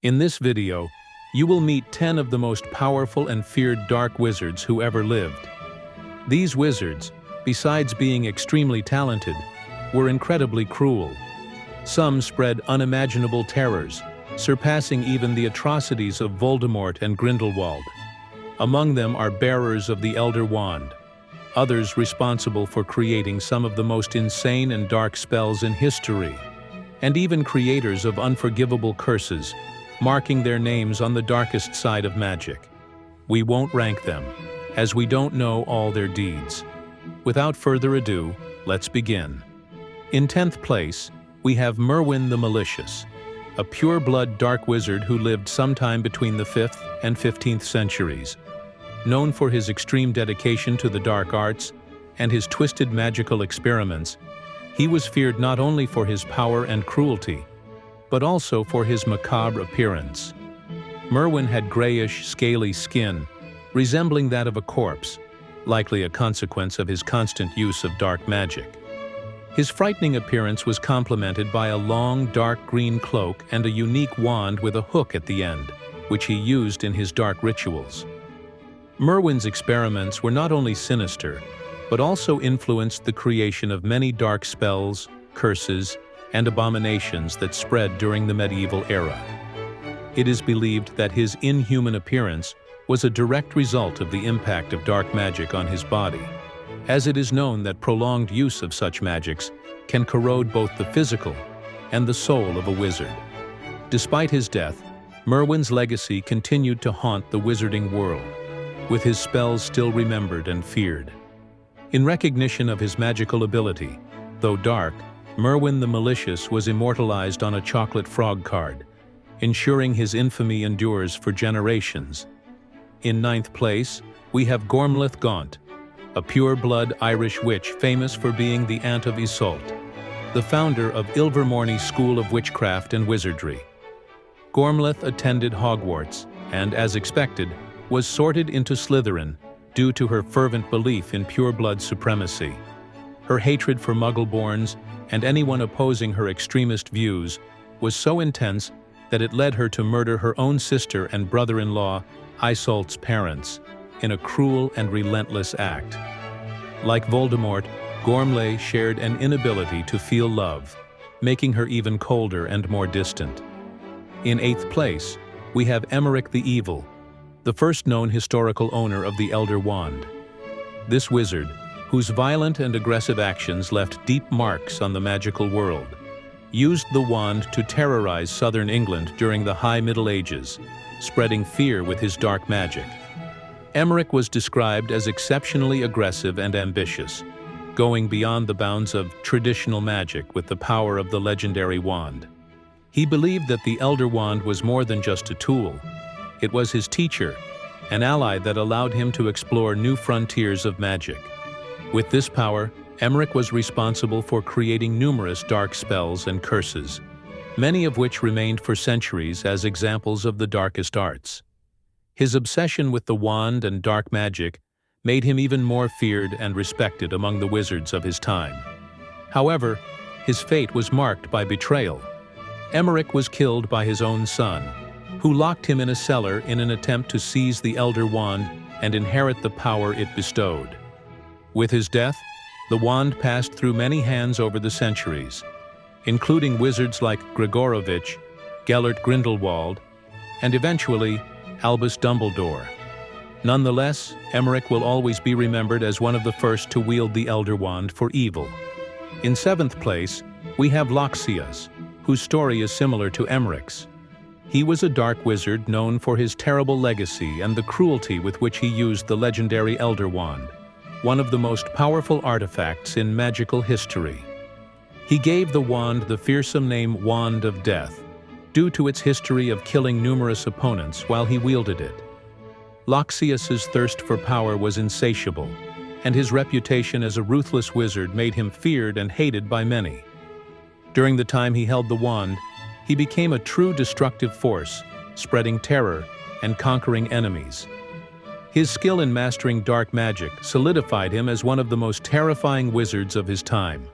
In this video, you will meet 10 of the most powerful and feared dark wizards who ever lived. These wizards, besides being extremely talented, were incredibly cruel. Some spread unimaginable terrors, surpassing even the atrocities of Voldemort and Grindelwald. Among them are bearers of the Elder Wand, others responsible for creating some of the most insane and dark spells in history, and even creators of unforgivable curses, marking their names on the darkest side of magic. We won't rank them, as we don't know all their deeds. Without further ado, let's begin. In 10th place, we have Merwin the Malicious, a pure-blood dark wizard who lived sometime between the 5th and 15th centuries. Known for his extreme dedication to the dark arts and his twisted magical experiments, he was feared not only for his power and cruelty, but also for his macabre appearance. Merwin had grayish, scaly skin, resembling that of a corpse, likely a consequence of his constant use of dark magic. His frightening appearance was complemented by a long, dark green cloak and a unique wand with a hook at the end, which he used in his dark rituals. Merwin's experiments were not only sinister, but also influenced the creation of many dark spells, curses, and abominations that spread during the medieval era. It is believed that his inhuman appearance was a direct result of the impact of dark magic on his body, as it is known that prolonged use of such magics can corrode both the physical and the soul of a wizard. Despite his death, Merwin's legacy continued to haunt the wizarding world, with his spells still remembered and feared. In recognition of his magical ability, though dark, Merwin the Malicious was immortalized on a chocolate frog card, ensuring his infamy endures for generations. In 9th place, we have Gormleth Gaunt, a pure-blood Irish witch famous for being the Aunt of Iseult, the founder of Ilvermorny's School of Witchcraft and Wizardry. Gormleth attended Hogwarts and, as expected, was sorted into Slytherin due to her fervent belief in pure-blood supremacy. Her hatred for Muggle-borns and anyone opposing her extremist views was so intense that it led her to murder her own sister and brother-in-law, Iseult's parents, in a cruel and relentless act. Like Voldemort, Gormleth shared an inability to feel love, making her even colder and more distant. In 8th place, we have Emmerich the Evil, the first known historical owner of the Elder Wand. This wizard, whose violent and aggressive actions left deep marks on the magical world, used the wand to terrorize southern England during the High Middle Ages, spreading fear with his dark magic. Emmerich was described as exceptionally aggressive and ambitious, going beyond the bounds of traditional magic with the power of the legendary wand. He believed that the Elder Wand was more than just a tool. It was his teacher, an ally that allowed him to explore new frontiers of magic. With this power, Emmerich was responsible for creating numerous dark spells and curses, many of which remained for centuries as examples of the darkest arts. His obsession with the wand and dark magic made him even more feared and respected among the wizards of his time. However, his fate was marked by betrayal. Emmerich was killed by his own son, who locked him in a cellar in an attempt to seize the Elder Wand and inherit the power it bestowed. With his death, the wand passed through many hands over the centuries, including wizards like Gregorovitch, Gellert Grindelwald, and eventually Albus Dumbledore. Nonetheless, Emmerich will always be remembered as one of the first to wield the Elder Wand for evil. In 7th place, we have Loxias, whose story is similar to Emmerich's. He was a dark wizard known for his terrible legacy and the cruelty with which he used the legendary Elder Wand, one of the most powerful artifacts in magical history. He gave the wand the fearsome name Wand of Death, due to its history of killing numerous opponents while he wielded it. Loxias's thirst for power was insatiable, and his reputation as a ruthless wizard made him feared and hated by many. During the time he held the wand, he became a true destructive force, spreading terror and conquering enemies. His skill in mastering dark magic solidified him as one of the most terrifying wizards of his time,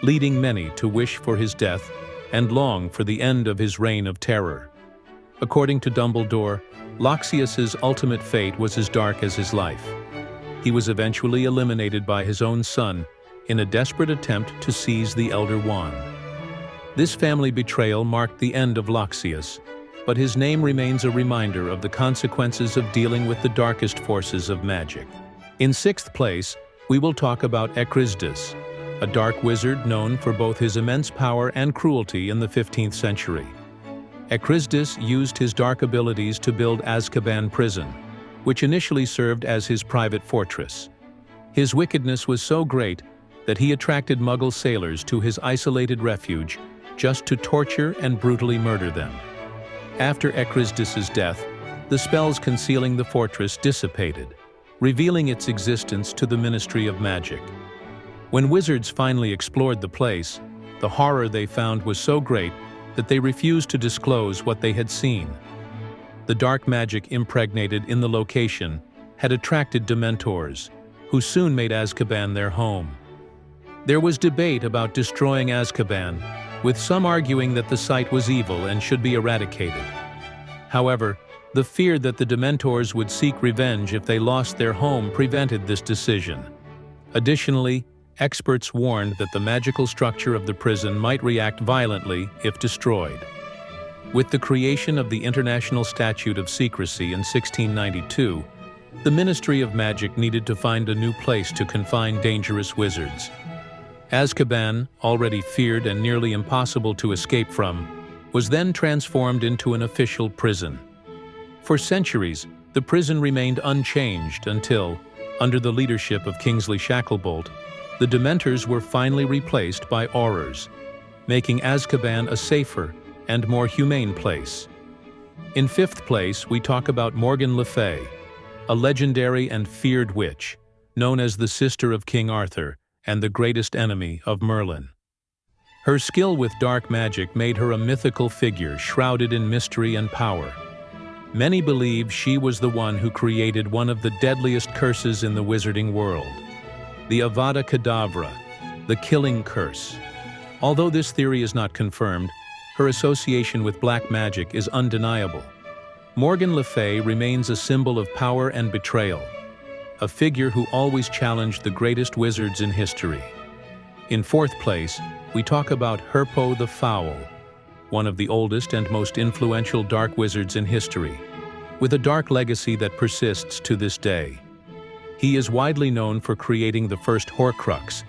leading many to wish for his death and long for the end of his reign of terror. According to Dumbledore, Loxias's ultimate fate was as dark as his life. He was eventually eliminated by his own son in a desperate attempt to seize the Elder Wand. This family betrayal marked the end of Loxias, but his name remains a reminder of the consequences of dealing with the darkest forces of magic. In sixth place, we will talk about Ecrizdus, a dark wizard known for both his immense power and cruelty in the 15th century. Ecrizdus used his dark abilities to build Azkaban prison, which initially served as his private fortress. His wickedness was so great that he attracted Muggle sailors to his isolated refuge just to torture and brutally murder them. After Ecrizdus's death, the spells concealing the fortress dissipated, revealing its existence to the Ministry of Magic. When wizards finally explored the place, the horror they found was so great that they refused to disclose what they had seen. The dark magic impregnated in the location had attracted Dementors, who soon made Azkaban their home. There was debate about destroying Azkaban, with some arguing that the site was evil and should be eradicated. However, the fear that the Dementors would seek revenge if they lost their home prevented this decision. Additionally, experts warned that the magical structure of the prison might react violently if destroyed. With the creation of the International Statute of Secrecy in 1692, the Ministry of Magic needed to find a new place to confine dangerous wizards. Azkaban, already feared and nearly impossible to escape from, was then transformed into an official prison. For centuries, the prison remained unchanged until, under the leadership of Kingsley Shacklebolt, the Dementors were finally replaced by Aurors, making Azkaban a safer and more humane place. In fifth place, we talk about Morgan Le Fay, a legendary and feared witch, known as the sister of King Arthur and the greatest enemy of Merlin. Her skill with dark magic made her a mythical figure shrouded in mystery and power. Many believe she was the one who created one of the deadliest curses in the wizarding world, the Avada Kedavra, the Killing Curse. Although this theory is not confirmed, her association with black magic is undeniable. Morgan Le Fay remains a symbol of power and betrayal, a figure who always challenged the greatest wizards in history. In fourth place, we talk about Herpo the Foul, one of the oldest and most influential dark wizards in history, with a dark legacy that persists to this day. He is widely known for creating the first Horcrux,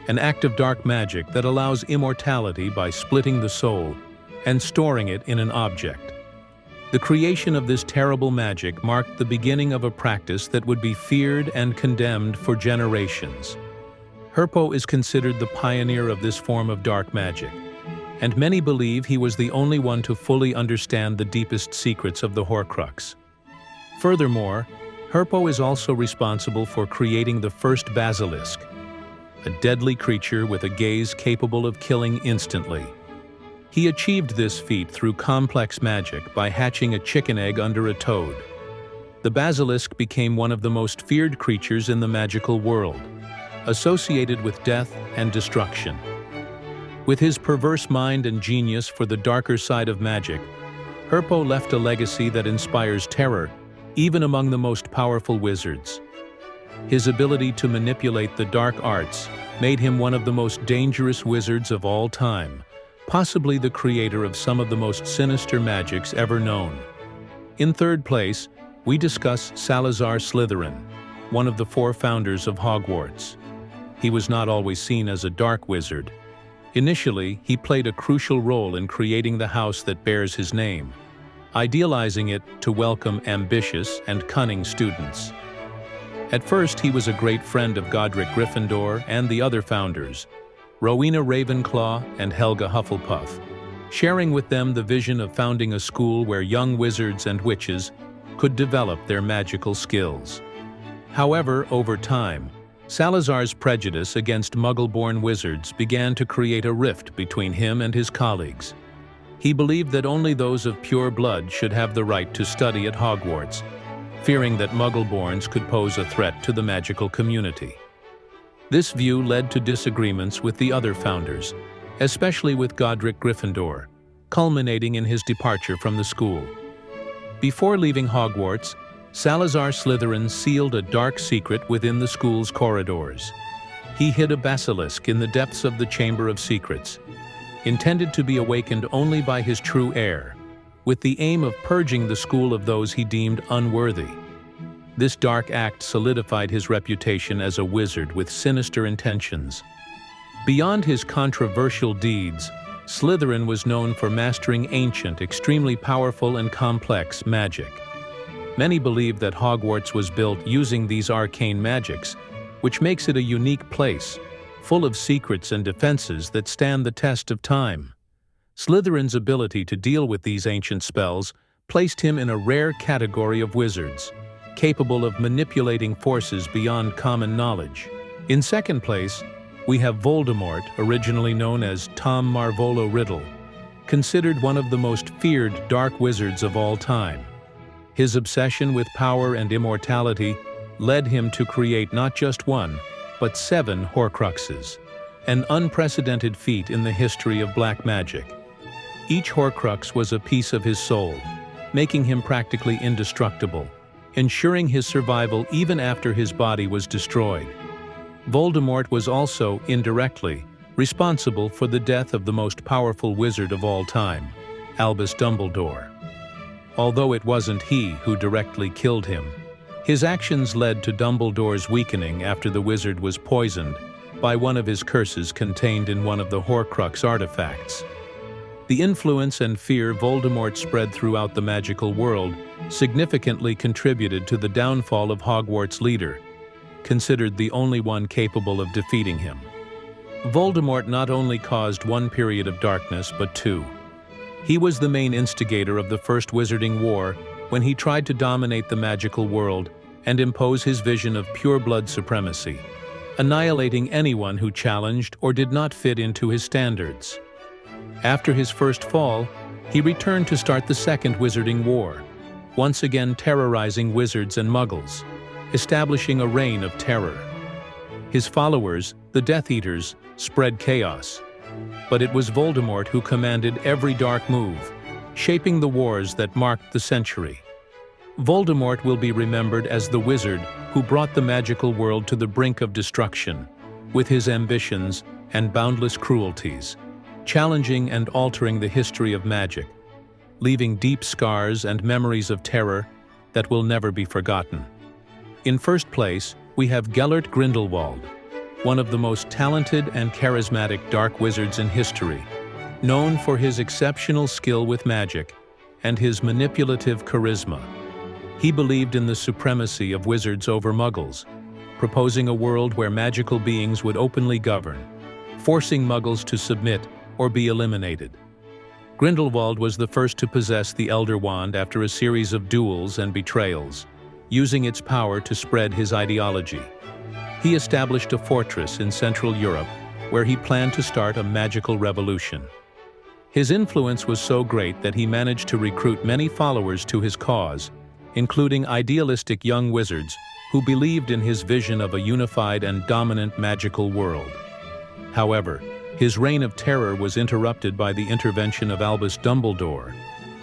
an act of dark magic that allows immortality by splitting the soul and storing it in an object. The creation of this terrible magic marked the beginning of a practice that would be feared and condemned for generations. Herpo is considered the pioneer of this form of dark magic, and many believe he was the only one to fully understand the deepest secrets of the Horcrux. Furthermore, Herpo is also responsible for creating the first basilisk, a deadly creature with a gaze capable of killing instantly. He achieved this feat through complex magic by hatching a chicken egg under a toad. The basilisk became one of the most feared creatures in the magical world, associated with death and destruction. With his perverse mind and genius for the darker side of magic, Herpo left a legacy that inspires terror, even among the most powerful wizards. His ability to manipulate the dark arts made him one of the most dangerous wizards of all time, possibly the creator of some of the most sinister magics ever known. In third place, we discuss Salazar Slytherin, one of the 4 founders of Hogwarts. He was not always seen as a dark wizard. Initially, he played a crucial role in creating the house that bears his name, idealizing it to welcome ambitious and cunning students. At first, he was a great friend of Godric Gryffindor and the other founders, Rowena Ravenclaw and Helga Hufflepuff, sharing with them the vision of founding a school where young wizards and witches could develop their magical skills. However, over time, Salazar's prejudice against Muggle-born wizards began to create a rift between him and his colleagues. He believed that only those of pure blood should have the right to study at Hogwarts, fearing that Muggle-borns could pose a threat to the magical community. This view led to disagreements with the other founders, especially with Godric Gryffindor, culminating in his departure from the school. Before leaving Hogwarts, Salazar Slytherin sealed a dark secret within the school's corridors. He hid a basilisk in the depths of the Chamber of Secrets, intended to be awakened only by his true heir, with the aim of purging the school of those he deemed unworthy. This dark act solidified his reputation as a wizard with sinister intentions. Beyond his controversial deeds, Slytherin was known for mastering ancient, extremely powerful and complex magic. Many believe that Hogwarts was built using these arcane magics, which makes it a unique place, full of secrets and defenses that stand the test of time. Slytherin's ability to deal with these ancient spells placed him in a rare category of wizards, capable of manipulating forces beyond common knowledge. In second place, we have Voldemort, originally known as Tom Marvolo Riddle, considered one of the most feared dark wizards of all time. His obsession with power and immortality led him to create not just one, but 7 Horcruxes, an unprecedented feat in the history of black magic. Each Horcrux was a piece of his soul, making him practically indestructible, ensuring his survival even after his body was destroyed. Voldemort was also, indirectly, responsible for the death of the most powerful wizard of all time, Albus Dumbledore. Although it wasn't he who directly killed him, his actions led to Dumbledore's weakening after the wizard was poisoned by one of his curses contained in one of the Horcrux artifacts. The influence and fear Voldemort spread throughout the magical world significantly contributed to the downfall of Hogwarts' leader, considered the only one capable of defeating him. Voldemort not only caused one period of darkness, but 2. He was the main instigator of the First Wizarding War when he tried to dominate the magical world and impose his vision of pure-blood supremacy, annihilating anyone who challenged or did not fit into his standards. After his first fall, he returned to start the Second Wizarding War, once again terrorizing wizards and muggles, establishing a reign of terror. His followers, the Death Eaters, spread chaos, but it was Voldemort who commanded every dark move, shaping the wars that marked the century. Voldemort will be remembered as the wizard who brought the magical world to the brink of destruction, with his ambitions and boundless cruelties, challenging and altering the history of magic, leaving deep scars and memories of terror that will never be forgotten. In first place, we have Gellert Grindelwald, one of the most talented and charismatic dark wizards in history, known for his exceptional skill with magic and his manipulative charisma. He believed in the supremacy of wizards over muggles, proposing a world where magical beings would openly govern, forcing muggles to submit or be eliminated. Grindelwald was the first to possess the Elder Wand after a series of duels and betrayals, using its power to spread his ideology. He established a fortress in Central Europe where he planned to start a magical revolution. His influence was so great that he managed to recruit many followers to his cause, including idealistic young wizards who believed in his vision of a unified and dominant magical world. However, his reign of terror was interrupted by the intervention of Albus Dumbledore,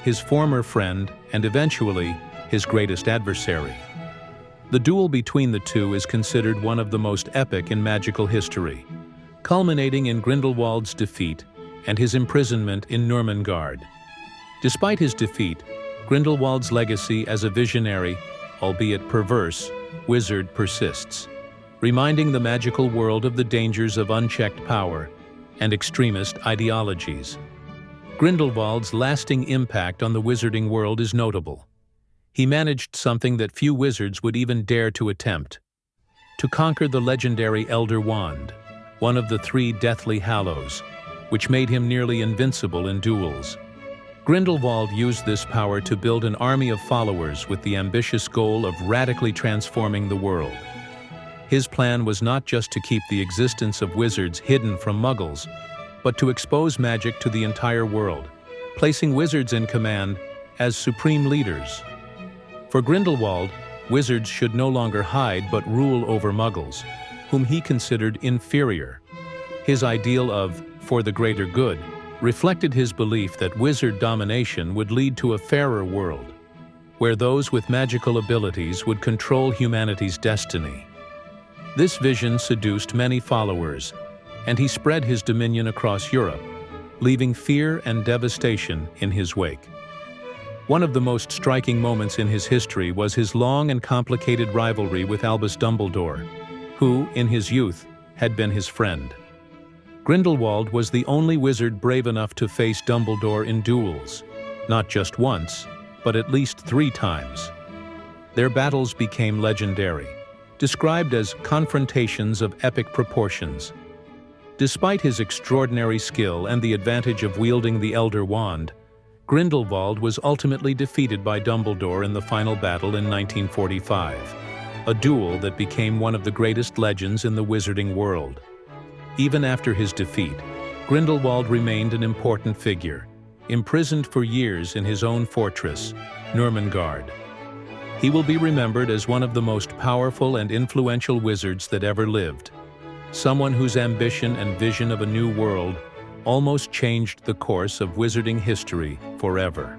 his former friend and eventually his greatest adversary. The duel between the two is considered one of the most epic in magical history, culminating in Grindelwald's defeat and his imprisonment in Nurmengard. Despite his defeat, Grindelwald's legacy as a visionary, albeit perverse, wizard persists, reminding the magical world of the dangers of unchecked power and extremist ideologies. Grindelwald's lasting impact on the wizarding world is notable. He managed something that few wizards would even dare to attempt: to conquer the legendary Elder Wand, one of the 3 Deathly Hallows, which made him nearly invincible in duels. Grindelwald used this power to build an army of followers with the ambitious goal of radically transforming the world. His plan was not just to keep the existence of wizards hidden from muggles, but to expose magic to the entire world, placing wizards in command as supreme leaders. For Grindelwald, wizards should no longer hide but rule over muggles, whom he considered inferior. His ideal of "for the greater good" reflected his belief that wizard domination would lead to a fairer world. where those with magical abilities would control humanity's destiny. This vision seduced many followers, and he spread his dominion across Europe, leaving fear and devastation in his wake. One of the most striking moments in his history was his long and complicated rivalry with Albus Dumbledore, who, in his youth, had been his friend. Grindelwald was the only wizard brave enough to face Dumbledore in duels, not just once, but at least 3 times. Their battles became legendary, described as confrontations of epic proportions. Despite his extraordinary skill and the advantage of wielding the Elder Wand, Grindelwald was ultimately defeated by Dumbledore in the final battle in 1945, a duel that became one of the greatest legends in the wizarding world. Even after his defeat, Grindelwald remained an important figure, imprisoned for years in his own fortress, Nurmengard. He will be remembered as one of the most powerful and influential wizards that ever lived, someone whose ambition and vision of a new world almost changed the course of wizarding history forever.